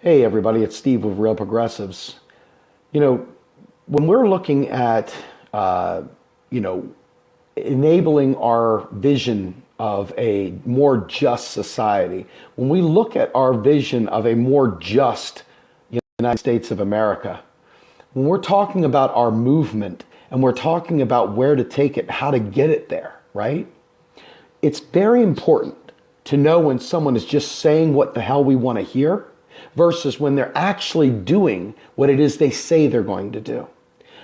Hey everybody, it's Steve with Real Progressives. You know, when we're looking at, uh, you know, enabling our vision of a more just society, when we look at our vision of a more just United States of America, when we're talking about our movement and we're talking about where to take it, how to get it there, right? It's very important to know when someone is just saying what the hell we want to hear versus when they're actually doing what it is they say they're going to do.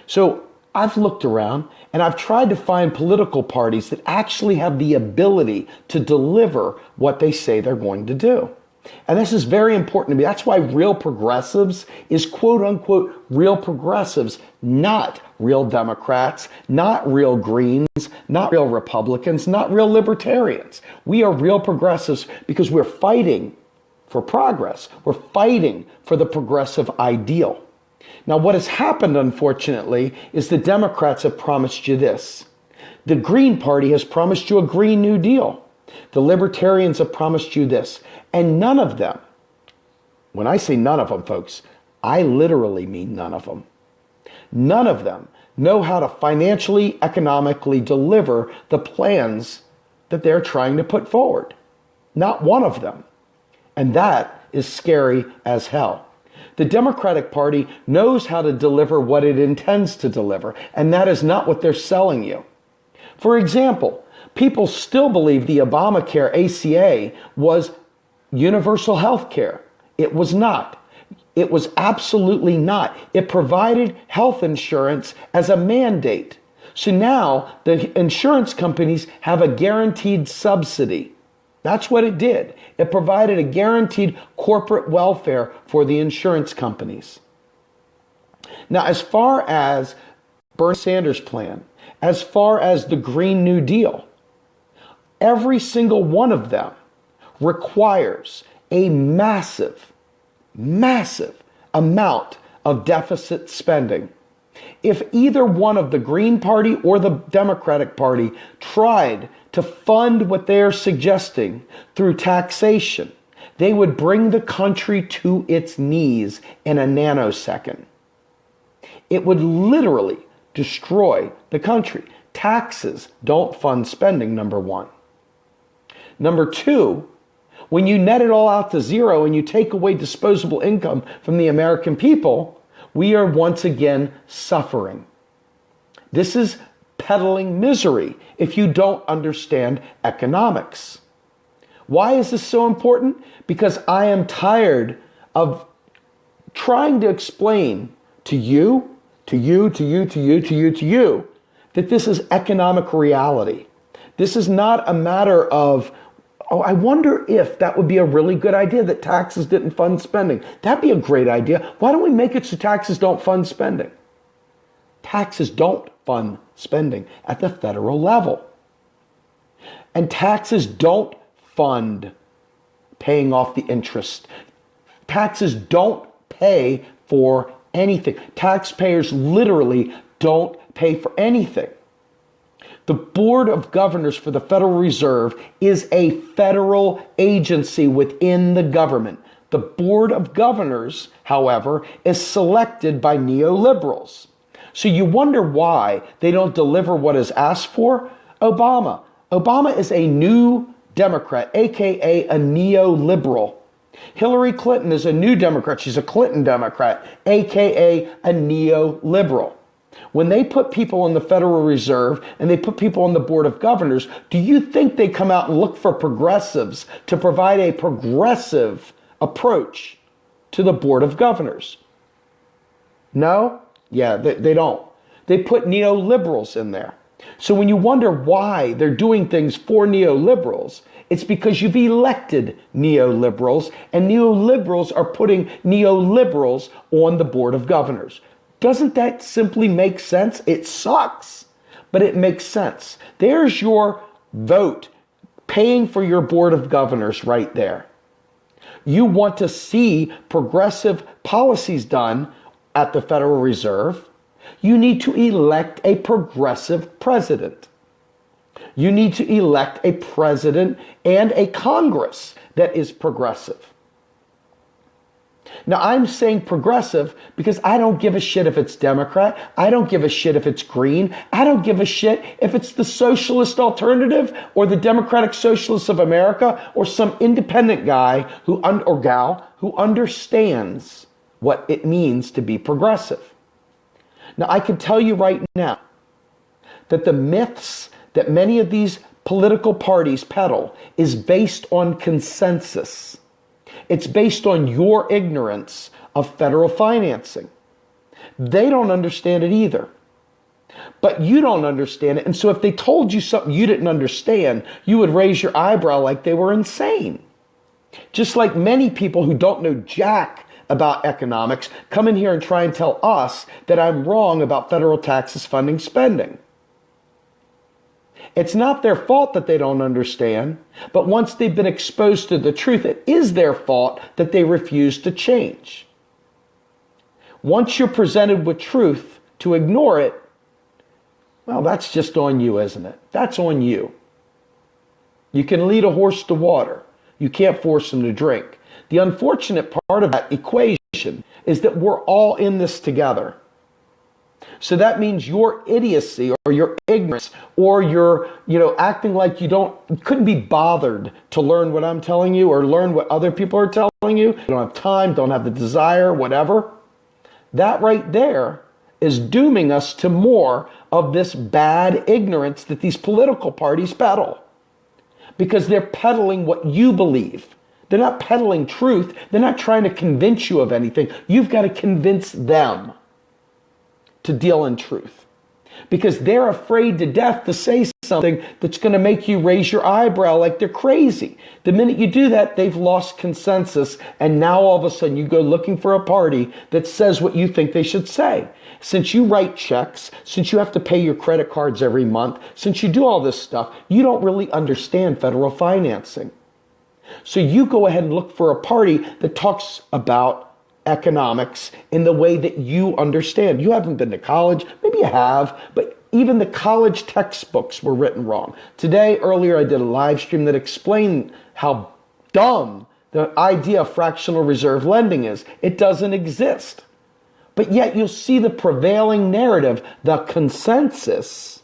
So I've looked around and I've tried to find political parties that actually have the ability to deliver what they say they're going to do. And this is very important to me. That's why Real Progressives is quote unquote real progressives, not real Democrats, not real Greens, not real Republicans, not real libertarians. We are real progressives because we're fighting for progress. We're fighting for the progressive ideal. Now, what has happened, unfortunately, is the Democrats have promised you this. The Green Party has promised you a Green New Deal. The Libertarians have promised you this. And none of them, when I say none of them, folks, I literally mean none of them. None of them know how to financially, economically deliver the plans that they're trying to put forward. Not one of them. And that is scary as hell. The Democratic Party knows how to deliver what it intends to deliver, and that is not what they're selling you. For example, people still believe the Obamacare ACA was universal health care. It was not. It was absolutely not. It provided health insurance as a mandate. So now the insurance companies have a guaranteed subsidy. That's what it did. It provided a guaranteed corporate welfare for the insurance companies. Now, as far as Bernie Sanders' plan, as far as the Green New Deal, every single one of them requires a massive amount of deficit spending. If either one of the Green Party or the Democratic Party tried to fund what they're suggesting through taxation, they would bring the country to its knees in a nanosecond. It would literally destroy the country. Taxes don't fund spending, number one. Number two, when you net it all out to zero and you take away disposable income from the American people, we are once again suffering. This is peddling misery if you don't understand economics. Why is this so important? Because I am tired of trying to explain to you, that this is economic reality. This is not a matter of, oh, I wonder if that would be a really good idea that taxes didn't fund spending. That'd be a great idea. Why don't we make it so taxes don't fund spending? Taxes don't fund spending at the federal level. And taxes don't fund paying off the interest. Taxes don't pay for anything. Taxpayers literally don't pay for anything. The Board of Governors for the Federal Reserve is a federal agency within the government. The Board of Governors, however, is selected by neoliberals. So you wonder why they don't deliver what is asked for? Obama. Obama is a new Democrat, aka a neoliberal. Hillary Clinton is a new Democrat. She's a Clinton Democrat, aka a neoliberal. When they put people in the Federal Reserve and they put people on the Board of Governors, do you think they come out and look for progressives to provide a progressive approach to the Board of Governors? No? Yeah, they don't. They put neoliberals in there. So when you wonder why they're doing things for neoliberals, it's because you've elected neoliberals, and neoliberals are putting neoliberals on the Board of Governors. Doesn't that simply make sense? It sucks, but it makes sense. There's your vote paying for your Board of Governors right there. You want to see progressive policies done at the Federal Reserve. You need to elect a progressive president. You need to elect a president and a Congress that is progressive. Now, I'm saying progressive because I don't give a shit if it's Democrat. I don't give a shit if it's Green. I don't give a shit if it's the socialist alternative or the Democratic Socialists of America or some independent guy or gal who understands what it means to be progressive. Now, I can tell you right now that the myths that many of these political parties peddle is based on consensus. It's based on your ignorance of federal financing. They don't understand it either. But you don't understand it. And so if they told you something you didn't understand, you would raise your eyebrow like they were insane. Just like many people who don't know jack about economics come in here and try and tell us that I'm wrong about federal taxes funding spending. It's not their fault that they don't understand, but once they've been exposed to the truth, it is their fault that they refuse to change. Once you're presented with truth, to ignore it, well, that's just on you, isn't it? That's on you. You can lead a horse to water. You can't force him to drink. The unfortunate part of that equation is that we're all in this together. So that means your idiocy or your ignorance or your, acting like you couldn't be bothered to learn what I'm telling you or learn what other people are telling you. You don't have time, don't have the desire, whatever. That right there is dooming us to more of this bad ignorance that these political parties peddle. Because they're peddling what you believe. They're not peddling truth. They're not trying to convince you of anything. You've got to convince them to deal in truth, because they're afraid to death to say something that's going to make you raise your eyebrow like they're crazy. The minute you do that, they've lost consensus, and now all of a sudden you go looking for a party that says what you think they should say. Since you write checks, since you have to pay your credit cards every month, since you do all this stuff, you don't really understand federal financing. So you go ahead and look for a party that talks about economics in the way that you understand. You haven't been to college, maybe you have, but even the college textbooks were written wrong. Earlier I did a live stream that explained how dumb the idea of fractional reserve lending is. It doesn't exist. But yet you'll see the prevailing narrative, the consensus,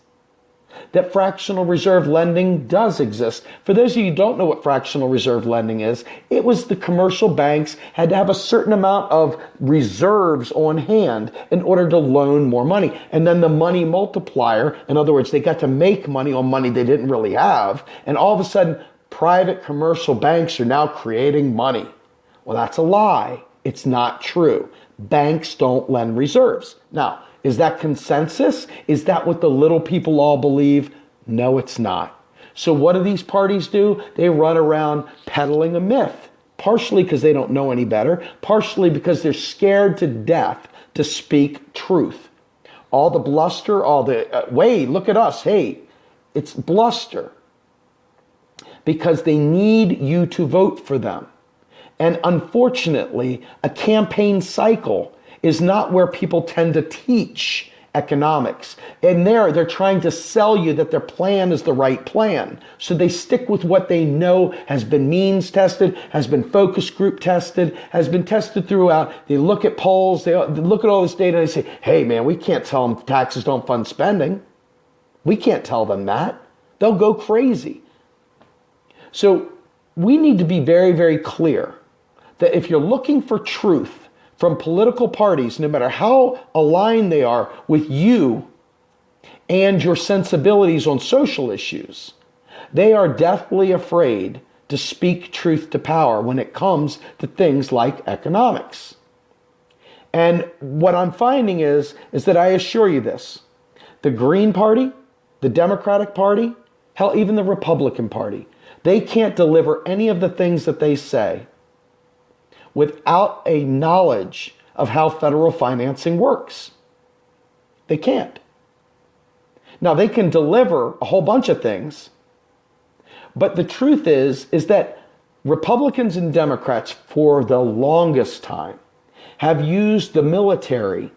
that fractional reserve lending does exist. For those of you who don't know what fractional reserve lending is, it was the commercial banks had to have a certain amount of reserves on hand in order to loan more money. And then the money multiplier, in other words, they got to make money on money they didn't really have. And all of a sudden, private commercial banks are now creating money. Well, that's a lie. It's not true. Banks don't lend reserves. Now, is that consensus? Is that what the little people all believe? No, it's not. So what do these parties do? They run around peddling a myth, partially because they don't know any better, partially because they're scared to death to speak truth. All the bluster, all the, Wray, look at us, hey, it's bluster. Because they need you to vote for them. And unfortunately, a campaign cycle is not where people tend to teach economics. And they're trying to sell you that their plan is the right plan. So they stick with what they know has been means tested, has been focus group tested, has been tested throughout. They look at polls, they look at all this data and they say, hey man, we can't tell them taxes don't fund spending. We can't tell them that. They'll go crazy. So we need to be very, very clear that if you're looking for truth from political parties, no matter how aligned they are with you and your sensibilities on social issues, they are deathly afraid to speak truth to power when it comes to things like economics. And what I'm finding is that I assure you this, the Green Party, the Democratic Party, hell, even the Republican Party, they can't deliver any of the things that they say without a knowledge of how federal financing works. They can't. Now, they can deliver a whole bunch of things, but the truth is that Republicans and Democrats for the longest time have used the military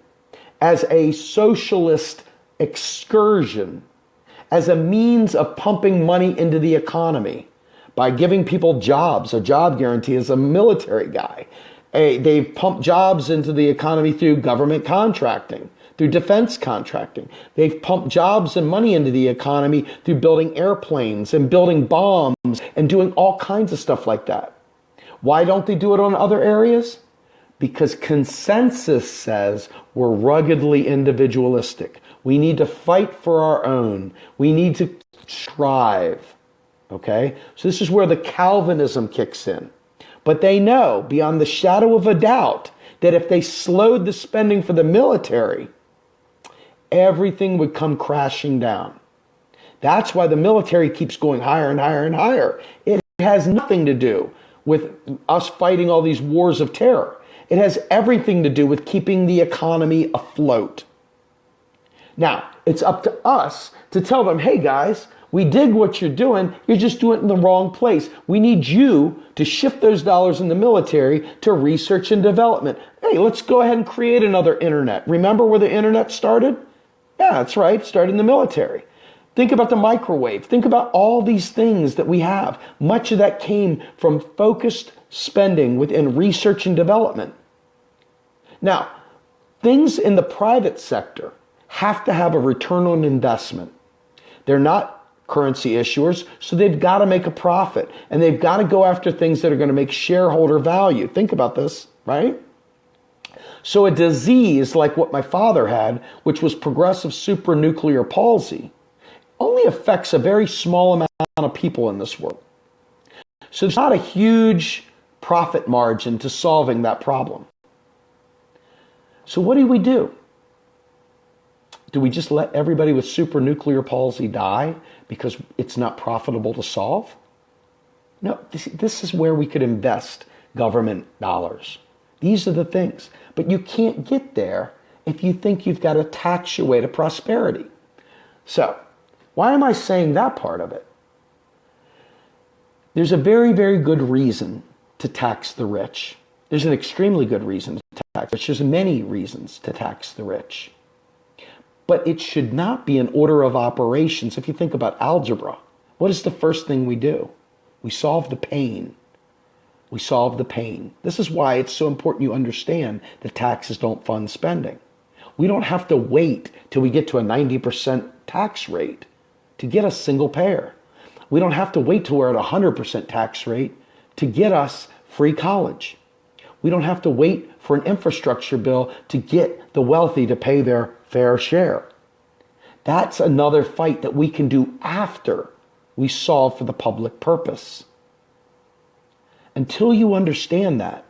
as a socialist excursion, as a means of pumping money into the economy by giving people jobs, a job guarantee as a military guy. They've pumped jobs into the economy through government contracting, through defense contracting. They've pumped jobs and money into the economy through building airplanes and building bombs and doing all kinds of stuff like that. Why don't they do it on other areas? Because consensus says we're ruggedly individualistic. We need to fight for our own. We need to strive. Okay? So this is where the Calvinism kicks in. But they know beyond the shadow of a doubt that if they slowed the spending for the military, everything would come crashing down. That's why the military keeps going higher and higher and higher. It has nothing to do with us fighting all these wars of terror. It has everything to do with keeping the economy afloat. Now, it's up to us to tell them, hey guys, we dig what you're doing. You're just doing it in the wrong place. We need you to shift those dollars in the military to research and development. Hey, let's go ahead and create another internet. Remember where the internet started? Yeah, that's right. It started in the military. Think about the microwave. Think about all these things that we have. Much of that came from focused spending within research and development. Now, things in the private sector have to have a return on investment. They're not currency issuers, so they've got to make a profit, and they've got to go after things that are going to make shareholder value. Think about this, right? So a disease like what my father had, which was progressive supranuclear palsy, only affects a very small amount of people in this world. So there's not a huge profit margin to solving that problem. So what do we do? Do we just let everybody with supranuclear palsy die because it's not profitable to solve? No, this is where we could invest government dollars. These are the things. But you can't get there if you think you've got to tax your way to prosperity. So, why am I saying that part of it? There's a very, very good reason to tax the rich. There's an extremely good reason to tax the rich. There's many reasons to tax the rich. But it should not be an order of operations. If you think about algebra, what is the first thing we do? We solve the pain. We solve the pain. This is why it's so important you understand that taxes don't fund spending. We don't have to wait till we get to a 90% tax rate to get us single payer. We don't have to wait till we're at a 100% tax rate to get us free college. We don't have to wait for an infrastructure bill to get the wealthy to pay their fair share. That's another fight that we can do after we solve for the public purpose. Until you understand that,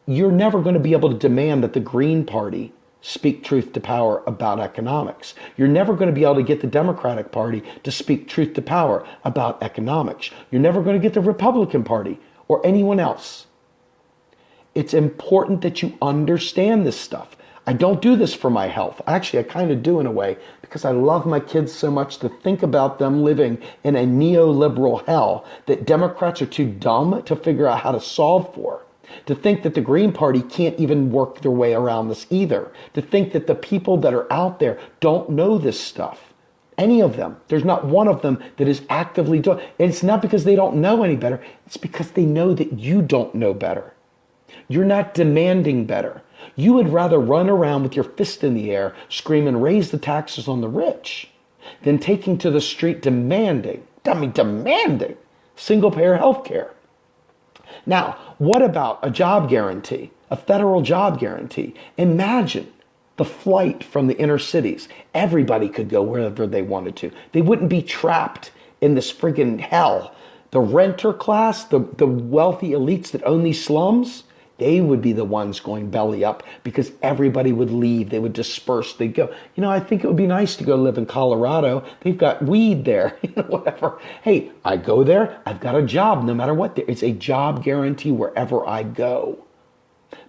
you're never going to be able to demand that the Green Party speak truth to power about economics. You're never going to be able to get the Democratic Party to speak truth to power about economics. You're never going to get the Republican Party or anyone else. It's important that you understand this stuff. I don't do this for my health. Actually, I kind of do in a way because I love my kids so much to think about them living in a neoliberal hell that Democrats are too dumb to figure out how to solve for. To think that the Green Party can't even work their way around this either. To think that the people that are out there don't know this stuff. Any of them. There's not one of them that is actively doing it. It's not because they don't know any better. It's because they know that you don't know better. You're not demanding better. You would rather run around with your fist in the air, screaming, raise the taxes on the rich, than taking to the street demanding single-payer health care. Now, what about a job guarantee, a federal job guarantee? Imagine the flight from the inner cities. Everybody could go wherever they wanted to. They wouldn't be trapped in this friggin' hell. The renter class, the wealthy elites that own these slums, they would be the ones going belly up because everybody would leave. They would disperse. They'd go, I think it would be nice to go live in Colorado. They've got weed there, whatever. Hey, I go there. I've got a job no matter what. It's a job guarantee wherever I go.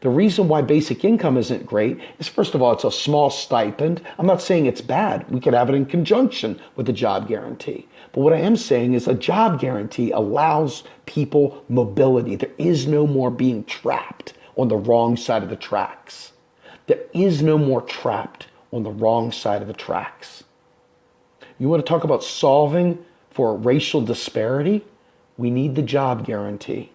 The reason why basic income isn't great is, first of all, it's a small stipend. I'm not saying it's bad. We could have it in conjunction with a job guarantee. But what I am saying is a job guarantee allows people mobility. There is no more being trapped on the wrong side of the tracks. There is no more trapped on the wrong side of the tracks. You want to talk about solving for racial disparity? We need the job guarantee.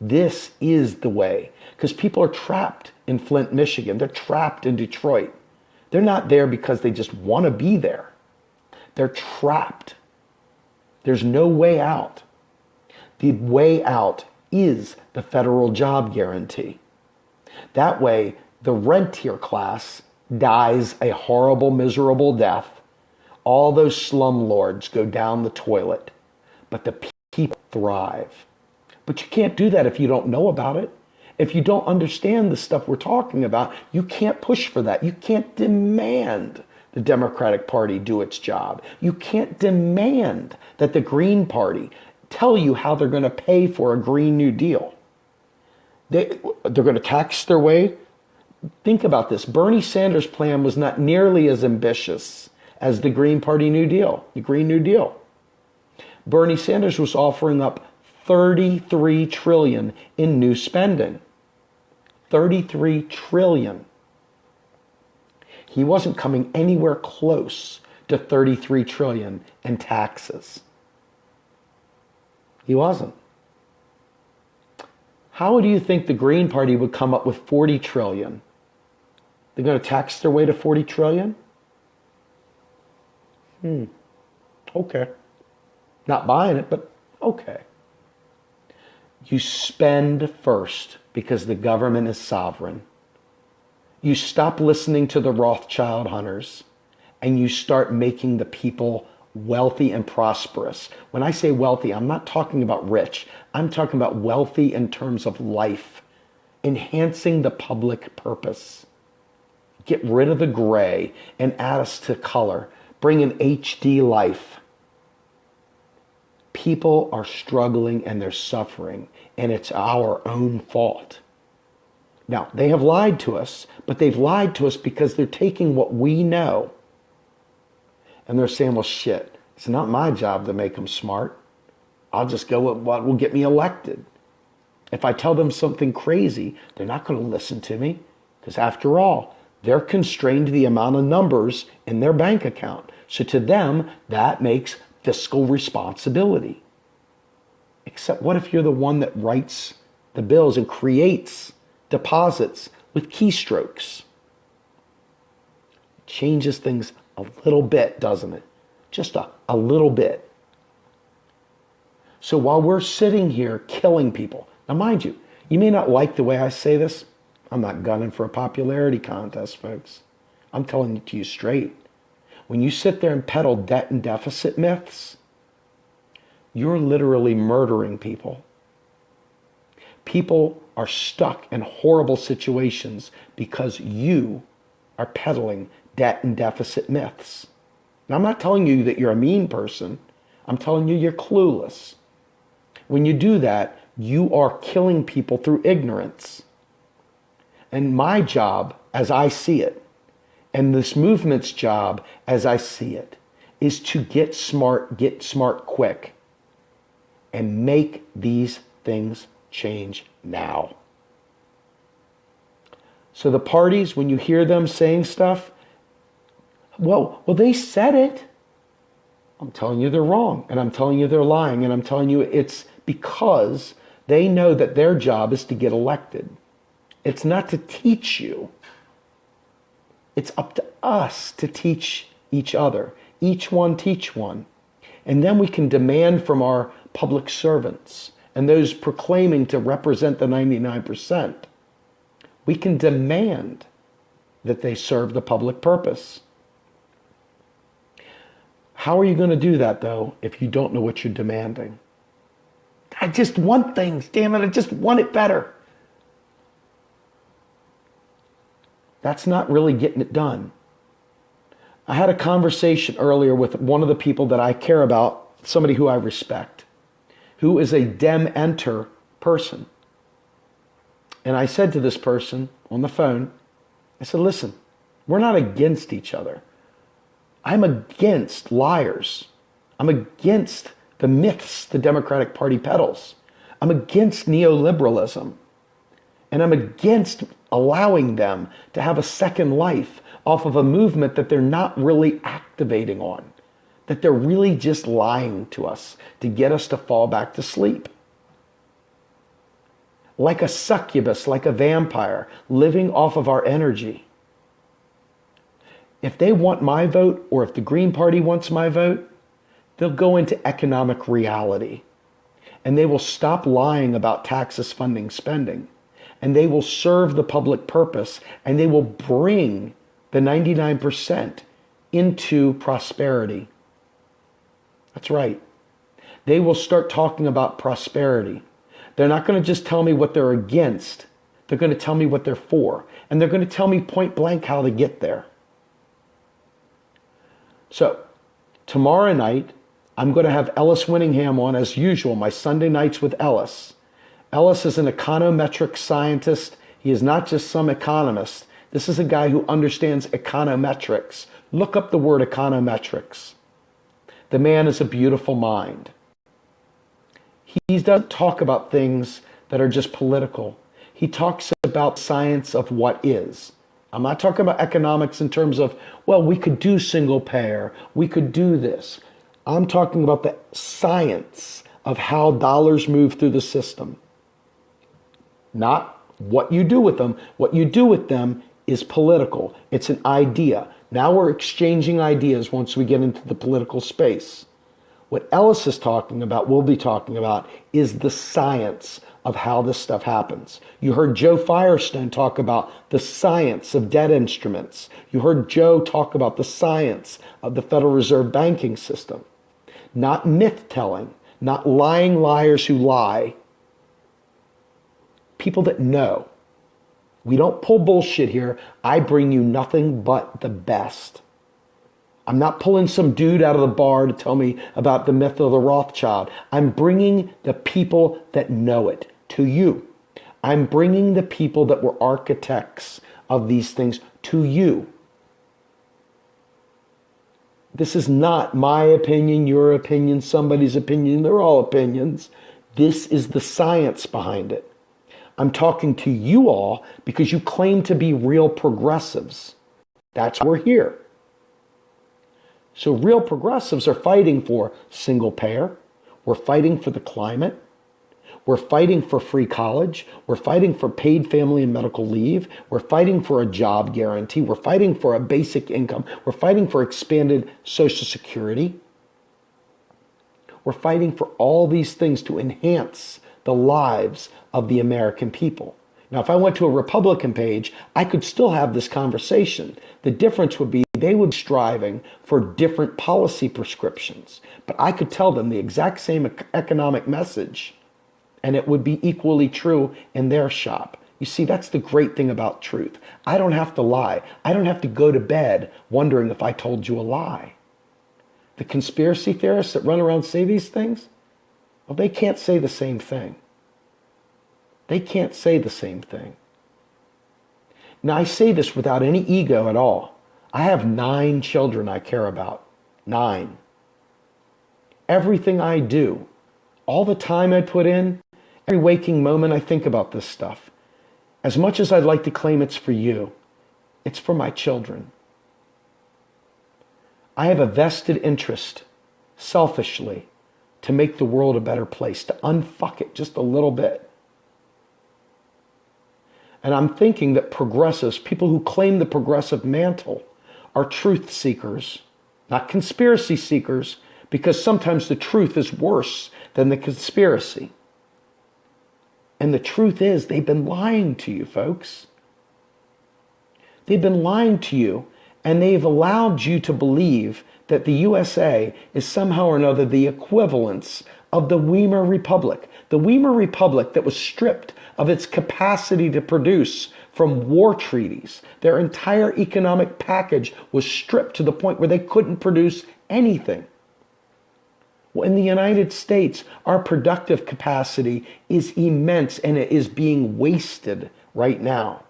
This is the way. Because people are trapped in Flint, Michigan. They're trapped in Detroit. They're not there because they just want to be there. They're trapped. There's no way out. The way out is the federal job guarantee. That way, the rentier class dies a horrible, miserable death. All those slumlords go down the toilet, but the people thrive. But you can't do that if you don't know about it. If you don't understand the stuff we're talking about, you can't push for that. You can't demand the Democratic Party do its job. You can't demand that the Green Party tell you how they're going to pay for a Green New Deal. They're going to tax their way. Think about this. Bernie Sanders' plan was not nearly as ambitious as the Green Party New Deal, the Green New Deal. Bernie Sanders was offering up $33 trillion in new spending. $33 trillion. He wasn't coming anywhere close to $33 trillion in taxes. He wasn't. How do you think the Green Party would come up with $40 trillion? They're going to tax their way to $40 trillion? Okay. Not buying it, but okay. You spend first because the government is sovereign. You stop listening to the Rothschild hunters and you start making the people wealthy and prosperous. When I say wealthy, I'm not talking about rich. I'm talking about wealthy in terms of life, enhancing the public purpose. Get rid of the gray and add us to color. Bring in HD life. People are struggling and they're suffering, and it's our own fault. Now, they have lied to us, but they've lied to us because they're taking what we know and they're saying, well, shit, it's not my job to make them smart. I'll just go with what will get me elected. If I tell them something crazy, they're not going to listen to me because after all, they're constrained to the amount of numbers in their bank account. So to them, that makes fiscal responsibility. Except what if you're the one that writes the bills and creates deposits with keystrokes? It changes things a little bit, doesn't it? Just a little bit. So while we're sitting here killing people, now mind you, you may not like the way I say this. I'm not gunning for a popularity contest, folks. I'm telling it to you straight. When you sit there and peddle debt and deficit myths, you're literally murdering people. People are stuck in horrible situations because you are peddling debt and deficit myths. Now, I'm not telling you that you're a mean person. I'm telling you you're clueless. When you do that, you are killing people through ignorance. And my job, as I see it, and this movement's job, as I see it, is to get smart quick, and make these things change now. So the parties, when you hear them saying stuff, well, they said it. I'm telling you they're wrong, and I'm telling you they're lying, and I'm telling you it's because they know that their job is to get elected. It's not to teach you. It's up to us to teach each other. Each one teach one. And then we can demand from our public servants and those proclaiming to represent the 99%. We can demand that they serve the public purpose. How are you going to do that, though, if you don't know what you're demanding? I just want things, damn it, I just want it better. That's not really getting it done. I had a conversation earlier with one of the people that I care about, somebody who I respect, who is a Dem-enter person. And I said to this person on the phone, I said, listen, we're not against each other. I'm against liars. I'm against the myths the Democratic Party peddles. I'm against neoliberalism. And I'm against allowing them to have a second life off of a movement that they're not really activating on, that they're really just lying to us to get us to fall back to sleep. like a succubus, like a vampire, living off of our energy. If they want my vote, or if the Green Party wants my vote, they'll go into economic reality. And they will stop lying about taxes funding spending. And they will serve the public purpose. And they will bring the 99% into prosperity. That's right. They will start talking about prosperity. They're not going to just tell me what they're against. They're going to tell me what they're for. And they're going to tell me point blank how to get there. So, tomorrow night, I'm going to have Ellis Winningham on as usual, my Sunday nights with Ellis. Ellis is an econometric scientist. He is not just some economist. This is a guy who understands econometrics. Look up the word econometrics. The man is a beautiful mind. He doesn't talk about things that are just political. He talks about science of what is. I'm not talking about economics in terms of, well, we could do single payer, we could do this. I'm talking about the science of how dollars move through the system. Not what you do with them. What you do with them is political. It's an idea. Now we're exchanging ideas once we get into the political space. What Ellis is talking about, we'll be talking about, is the science of how this stuff happens. You heard Joe Firestone talk about the science of debt instruments. You heard Joe talk about the science of the Federal Reserve banking system. Not myth-telling, not lying liars who lie. People that know. We don't pull bullshit here. I bring you nothing but the best. I'm not pulling some dude out of the bar to tell me about the myth of the Rothschild. I'm bringing the people that know it to you. I'm bringing the people that were architects of these things to you. This is not my opinion, your opinion, somebody's opinion. They're all opinions. This is the science behind it. I'm talking to you all because you claim to be real progressives. That's why we're here. So real progressives are fighting for single payer. We're fighting for the climate. We're fighting for free college. We're fighting for paid family and medical leave. We're fighting for a job guarantee. We're fighting for a basic income. We're fighting for expanded Social Security. We're fighting for all these things to enhance the lives of the American people. Now, if I went to a Republican page, I could still have this conversation. The difference would be they would be striving for different policy prescriptions. But I could tell them the exact same economic message, and it would be equally true in their shop. You see, that's the great thing about truth. I don't have to lie. I don't have to go to bed wondering if I told you a lie. The conspiracy theorists that run around and say these things, well, they can't say the same thing. They can't say the same thing. Now, I say this without any ego at all. I have 9 children I care about. 9. Everything I do, all the time I put in, every waking moment I think about this stuff. As much as I'd like to claim it's for you, it's for my children. I have a vested interest, selfishly, to make the world a better place, to unfuck it just a little bit. And I'm thinking that progressives, people who claim the progressive mantle, are truth seekers, not conspiracy seekers, because sometimes the truth is worse than the conspiracy. And the truth is, they've been lying to you, folks. They've been lying to you, and they've allowed you to believe that the USA is somehow or another the equivalence of the Weimar Republic. The Weimar Republic that was stripped of its capacity to produce from war treaties. Their entire economic package was stripped to the point where they couldn't produce anything. Well, in the United States, our productive capacity is immense and it is being wasted right now.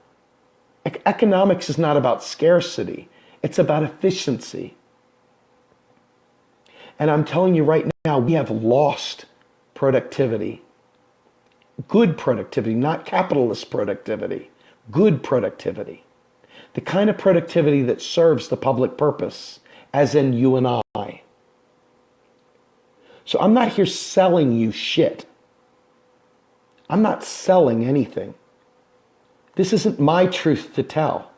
Economics is not about scarcity. It's about efficiency. And I'm telling you right now, we have lost productivity. Good productivity, not capitalist productivity. Good productivity. The kind of productivity that serves the public purpose, as in you and I. So I'm not here selling you shit. I'm not selling anything. This isn't my truth to tell.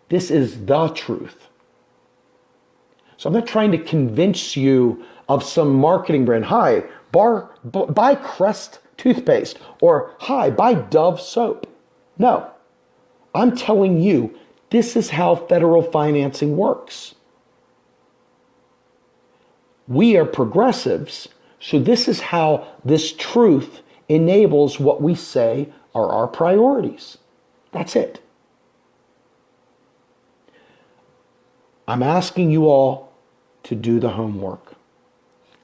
This is the truth. So I'm not trying to convince you of some marketing brand. Hi, buy Crest toothpaste, or hi, buy Dove soap. No, I'm telling you, this is how federal financing works. We are progressives, so this is how this truth enables what we say are our priorities. That's it. I'm asking you all to do the homework.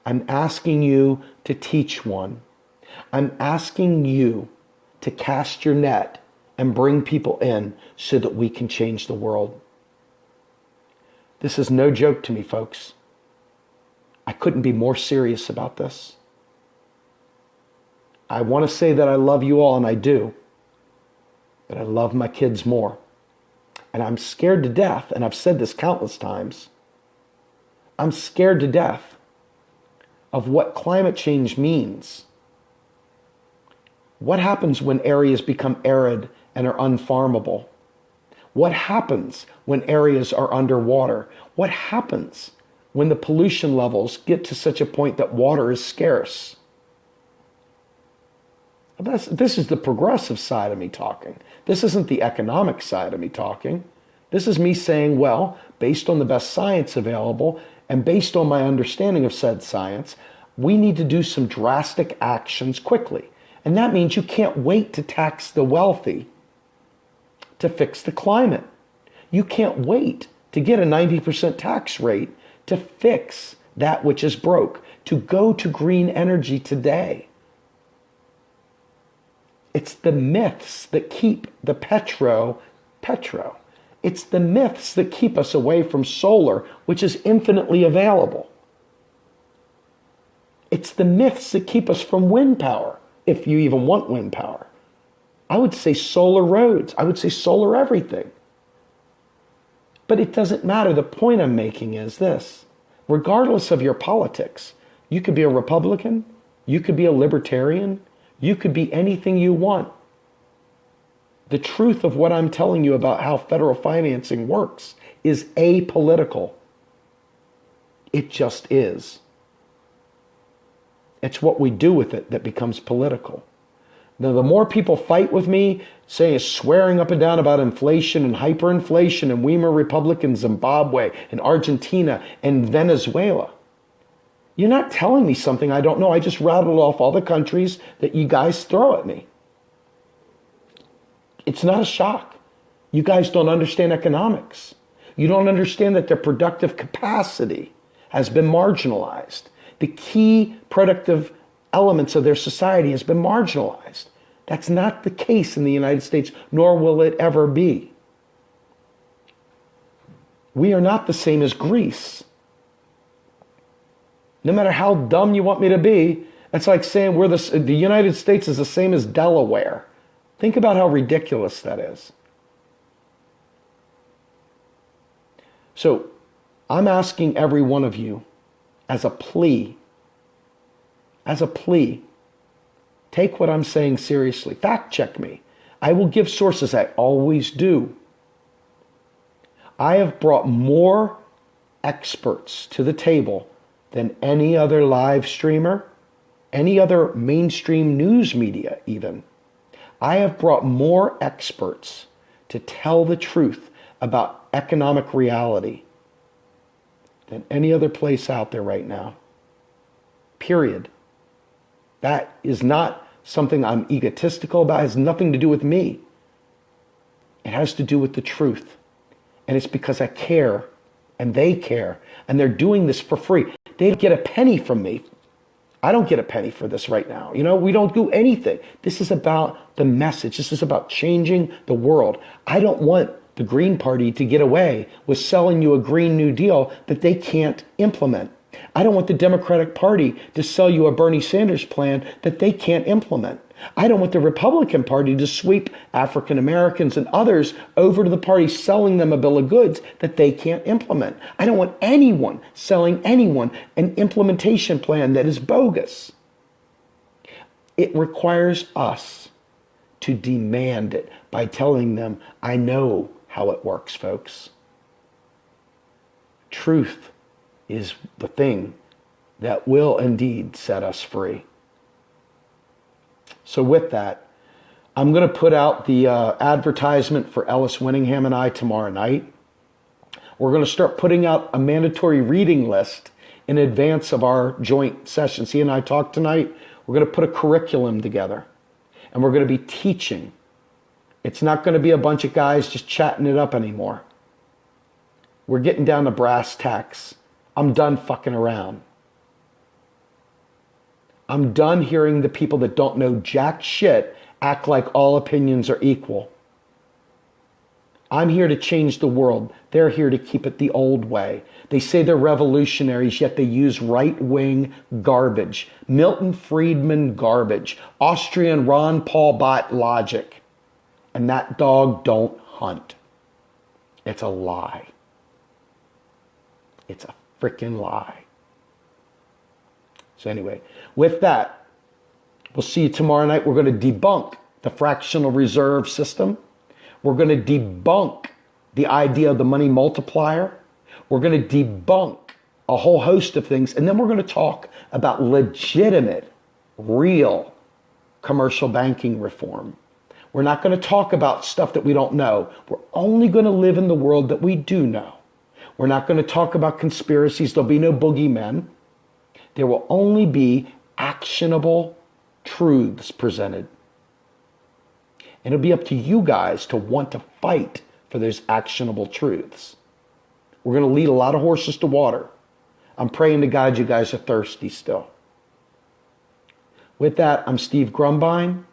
I'm asking you to teach one. I'm asking you to cast your net and bring people in so that we can change the world. This is no joke to me, folks. I couldn't be more serious about this. I want to say that I love you all, and I do, but I love my kids more. And I'm scared to death, and I've said this countless times, I'm scared to death of what climate change means. What happens when areas become arid and are unfarmable? What happens when areas are underwater? What happens when the pollution levels get to such a point that water is scarce? This is the progressive side of me talking. This isn't the economic side of me talking. This is me saying, well, based on the best science available and based on my understanding of said science, we need to do some drastic actions quickly. And that means you can't wait to tax the wealthy to fix the climate. You can't wait to get a 90% tax rate to fix that which is broke, to go to green energy today. It's the myths that keep the petro. It's the myths that keep us away from solar, which is infinitely available. It's the myths that keep us from wind power, if you even want wind power. I would say solar roads. I would say solar everything. But it doesn't matter. The point I'm making is this. Regardless of your politics, you could be a Republican, you could be a libertarian, you could be anything you want. The truth of what I'm telling you about how federal financing works is apolitical. It just is. It's what we do with it that becomes political. Now, the more people fight with me, swearing up and down about inflation and hyperinflation and Weimar Republic in Zimbabwe and Argentina and Venezuela, you're not telling me something I don't know. I just rattled off all the countries that you guys throw at me. It's not a shock. You guys don't understand economics. You don't understand that their productive capacity has been marginalized. The key productive elements of their society has been marginalized. That's not the case in the United States, nor will it ever be. We are not the same as Greece. No matter how dumb you want me to be, it's like saying the United States is the same as Delaware. Think about how ridiculous that is. So I'm asking every one of you as a plea, take what I'm saying seriously. Fact check me. I will give sources. I always do. I have brought more experts to the table than any other live streamer, any other mainstream news media even. I have brought more experts to tell the truth about economic reality than any other place out there right now. Period. That is not something I'm egotistical about. It has nothing to do with me. It has to do with the truth. And it's because I care and they care. And they're doing this for free. They don't get a penny from me. I don't get a penny for this right now. We don't do anything. This is about the message. This is about changing the world. I don't want the Green Party to get away with selling you a Green New Deal that they can't implement. I don't want the Democratic Party to sell you a Bernie Sanders plan that they can't implement. I don't want the Republican Party to sweep African Americans and others over to the party selling them a bill of goods that they can't implement. I don't want anyone selling anyone an implementation plan that is bogus. It requires us to demand it by telling them, I know how it works, folks. Truth is the thing that will indeed set us free. So with that, I'm going to put out the advertisement for Ellis Winningham and I tomorrow night. We're going to start putting out a mandatory reading list in advance of our joint sessions. He and I talked tonight. We're going to put a curriculum together, and we're going to be teaching. It's not going to be a bunch of guys just chatting it up anymore. We're getting down to brass tacks. I'm done fucking around. I'm done hearing the people that don't know jack shit act like all opinions are equal. I'm here to change the world. They're here to keep it the old way. They say they're revolutionaries, yet they use right-wing garbage. Milton Friedman garbage. Austrian Ron Paul Bot logic. And that dog don't hunt. It's a lie. It's a freaking lie. So anyway, with that, we'll see you tomorrow night. We're going to debunk the fractional reserve system. We're going to debunk the idea of the money multiplier. We're going to debunk a whole host of things. And then we're going to talk about legitimate, real commercial banking reform. We're not going to talk about stuff that we don't know. We're only going to live in the world that we do know. We're not going to talk about conspiracies. There'll be no boogeymen. There will only be actionable truths presented. And it'll be up to you guys to want to fight for those actionable truths. We're going to lead a lot of horses to water. I'm praying to God you guys are thirsty still. With that, I'm Steve Grumbine,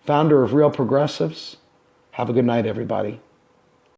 founder of Real Progressives. Have a good night, everybody.